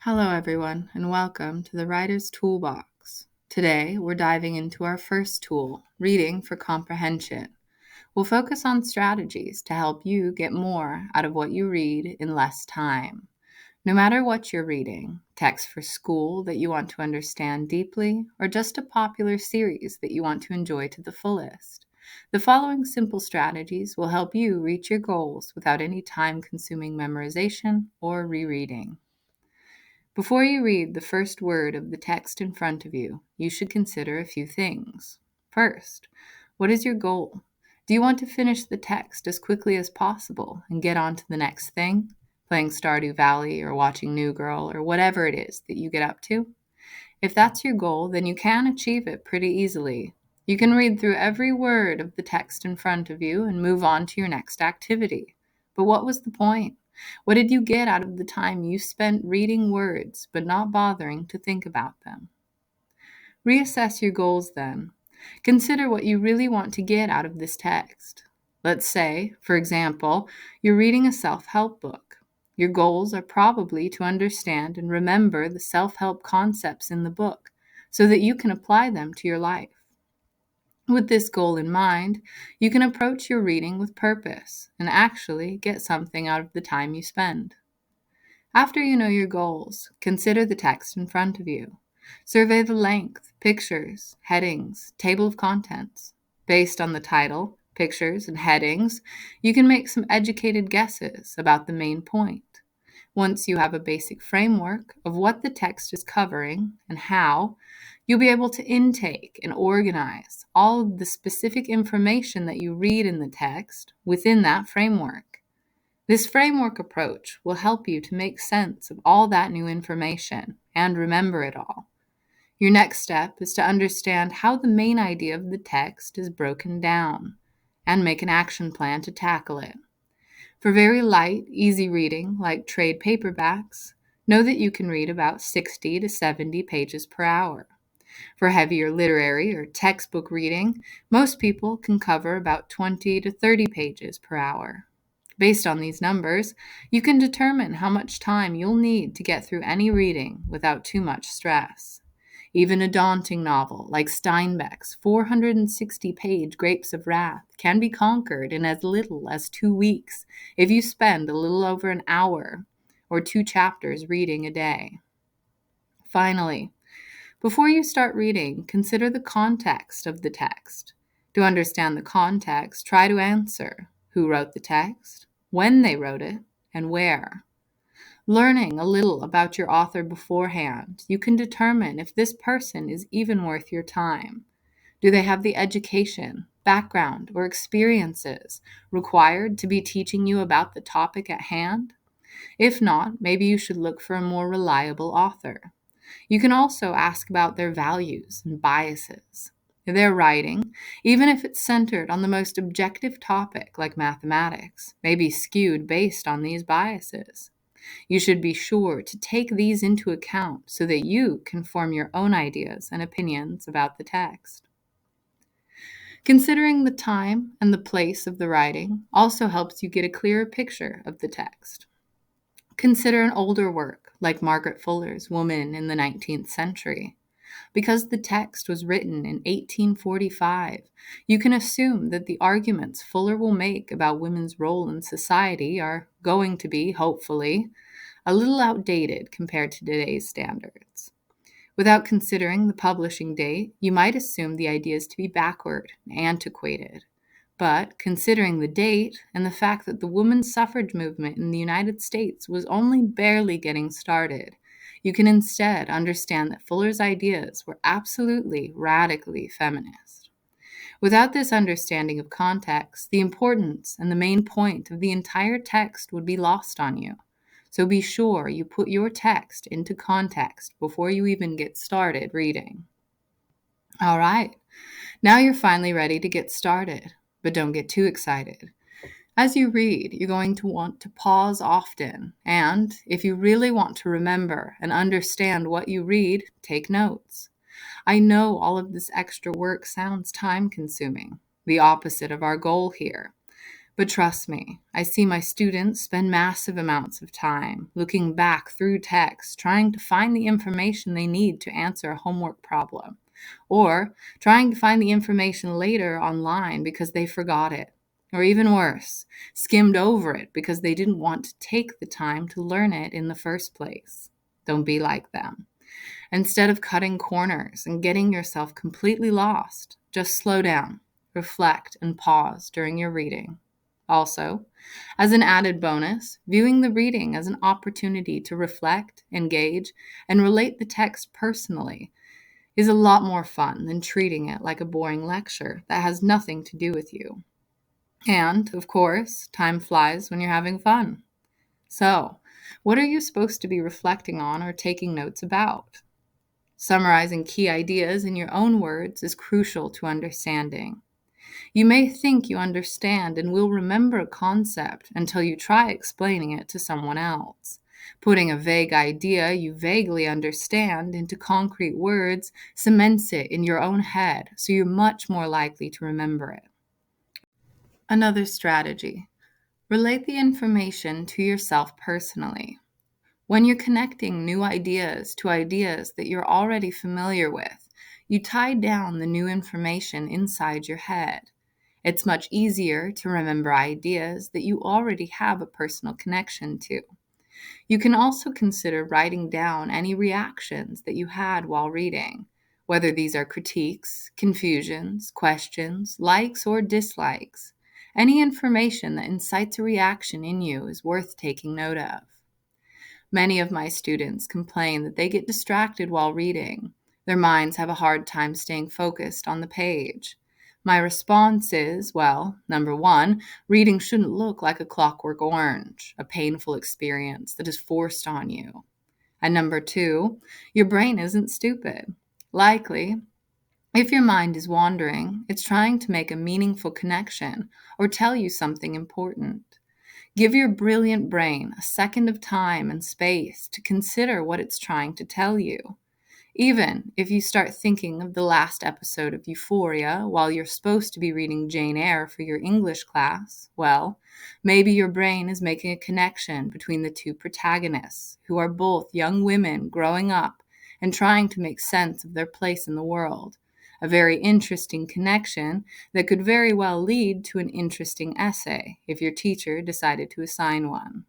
Hello, everyone, and welcome to the Writer's Toolbox. Today, we're diving into our first tool, Reading for Comprehension. We'll focus on strategies to help you get more out of what you read in less time. No matter what you're reading, text for school that you want to understand deeply, or just a popular series that you want to enjoy to the fullest, the following simple strategies will help you reach your goals without any time-consuming memorization or rereading. Before you read the first word of the text in front of you, you should consider a few things. First, what is your goal? Do you want to finish the text as quickly as possible and get on to the next thing? Playing Stardew Valley or watching New Girl or whatever it is that you get up to? If that's your goal, then you can achieve it pretty easily. You can read through every word of the text in front of you and move on to your next activity. But what was the point? What did you get out of the time you spent reading words but not bothering to think about them? Reassess your goals then. Consider what you really want to get out of this text. Let's say, for example, you're reading a self-help book. Your goals are probably to understand and remember the self-help concepts in the book so that you can apply them to your life. With this goal in mind, you can approach your reading with purpose and actually get something out of the time you spend. After you know your goals, consider the text in front of you. Survey the length, pictures, headings, table of contents. Based on the title, pictures, and headings, you can make some educated guesses about the main point. Once you have a basic framework of what the text is covering and how, you'll be able to intake and organize all of the specific information that you read in the text within that framework. This framework approach will help you to make sense of all that new information and remember it all. Your next step is to understand how the main idea of the text is broken down and make an action plan to tackle it. For very light, easy reading, like trade paperbacks, know that you can read about 60 to 70 pages per hour. For heavier literary or textbook reading, most people can cover about 20 to 30 pages per hour. Based on these numbers, you can determine how much time you'll need to get through any reading without too much stress. Even a daunting novel like Steinbeck's 460-page Grapes of Wrath can be conquered in as little as 2 weeks if you spend a little over an hour or 2 chapters reading a day. Finally, before you start reading, consider the context of the text. To understand the context, try to answer who wrote the text, when they wrote it, and where. Learning a little about your author beforehand, you can determine if this person is even worth your time. Do they have the education, background, or experiences required to be teaching you about the topic at hand? If not, maybe you should look for a more reliable author. You can also ask about their values and biases. Their writing, even if it's centered on the most objective topic like mathematics, may be skewed based on these biases. You should be sure to take these into account so that you can form your own ideas and opinions about the text. Considering the time and the place of the writing also helps you get a clearer picture of the text. Consider an older work like Margaret Fuller's Woman in the 19th Century. Because the text was written in 1845, you can assume that the arguments Fuller will make about women's role in society are going to be, hopefully, a little outdated compared to today's standards. Without considering the publishing date, you might assume the ideas to be backward and antiquated. But considering the date and the fact that the women's suffrage movement in the United States was only barely getting started, you can instead understand that Fuller's ideas were absolutely radically feminist. Without this understanding of context, the importance and the main point of the entire text would be lost on you. So be sure you put your text into context before you even get started reading. All right, now you're finally ready to get started, but don't get too excited. As you read, you're going to want to pause often, and if you really want to remember and understand what you read, take notes. I know all of this extra work sounds time-consuming, the opposite of our goal here. But trust me, I see my students spend massive amounts of time looking back through text, trying to find the information they need to answer a homework problem, or trying to find the information later online because they forgot it, or even worse, skimmed over it because they didn't want to take the time to learn it in the first place. Don't be like them. Instead of cutting corners and getting yourself completely lost, just slow down, reflect, and pause during your reading. Also, as an added bonus, viewing the reading as an opportunity to reflect, engage, and relate the text personally is a lot more fun than treating it like a boring lecture that has nothing to do with you. And, of course, time flies when you're having fun. So, what are you supposed to be reflecting on or taking notes about? Summarizing key ideas in your own words is crucial to understanding. You may think you understand and will remember a concept until you try explaining it to someone else. Putting a vague idea you vaguely understand into concrete words cements it in your own head, so you're much more likely to remember it. Another strategy: relate the information to yourself personally. When you're connecting new ideas to ideas that you're already familiar with, you tie down the new information inside your head. It's much easier to remember ideas that you already have a personal connection to. You can also consider writing down any reactions that you had while reading, whether these are critiques, confusions, questions, likes, or dislikes. Any information that incites a reaction in you is worth taking note of. Many of my students complain that they get distracted while reading. Their minds have a hard time staying focused on the page. My response is, well, number one, reading shouldn't look like a clockwork orange, a painful experience that is forced on you. And number two, your brain isn't stupid. Likely, if your mind is wandering, it's trying to make a meaningful connection or tell you something important. Give your brilliant brain a second of time and space to consider what it's trying to tell you. Even if you start thinking of the last episode of Euphoria while you're supposed to be reading Jane Eyre for your English class, well, maybe your brain is making a connection between the two protagonists, who are both young women growing up and trying to make sense of their place in the world. A very interesting connection that could very well lead to an interesting essay if your teacher decided to assign one.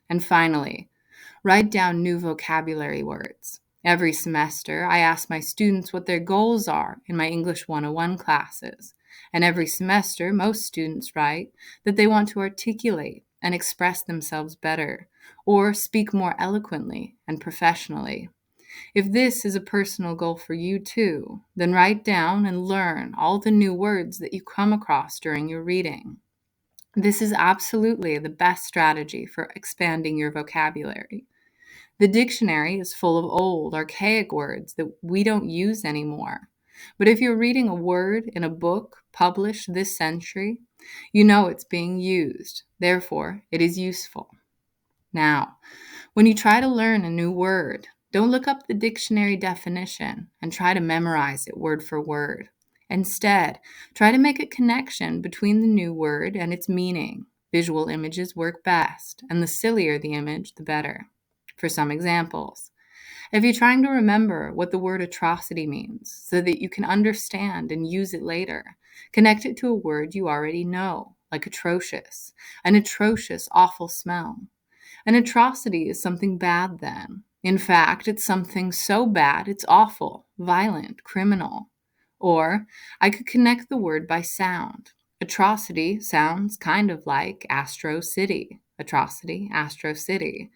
And finally, write down new vocabulary words. Every semester, I ask my students what their goals are in my English 101 classes. And every semester, most students write that they want to articulate and express themselves better, or speak more eloquently and professionally. If this is a personal goal for you too, then write down and learn all the new words that you come across during your reading. This is absolutely the best strategy for expanding your vocabulary. The dictionary is full of old, archaic words that we don't use anymore. But if you're reading a word in a book published this century, you know it's being used. Therefore, it is useful. Now, when you try to learn a new word, don't look up the dictionary definition and try to memorize it word for word. Instead, try to make a connection between the new word and its meaning. Visual images work best, and the sillier the image, the better. For some examples, if you're trying to remember what the word atrocity means so that you can understand and use it later, connect it to a word you already know, like atrocious, an atrocious, awful smell. An atrocity is something bad then. In fact, it's something so bad it's awful, violent, criminal. Or I could connect the word by sound. Atrocity sounds kind of like Astro City. Atrocity, Astro City.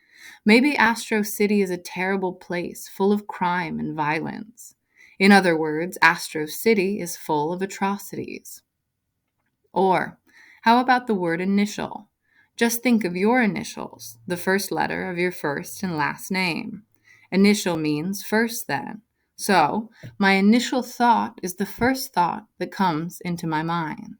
Maybe Astro City is a terrible place full of crime and violence. In other words, Astro City is full of atrocities. Or how about the word initial? Just think of your initials, the first letter of your first and last name. Initial means first then. So, my initial thought is the first thought that comes into my mind.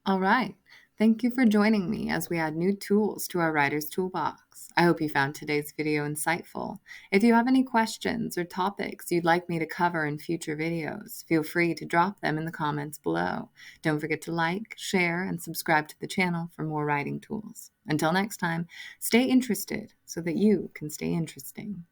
All right. Thank you for joining me as we add new tools to our Writer's Toolbox. I hope you found today's video insightful. If you have any questions or topics you'd like me to cover in future videos, feel free to drop them in the comments below. Don't forget to like, share, and subscribe to the channel for more writing tools. Until next time, stay interested so that you can stay interesting.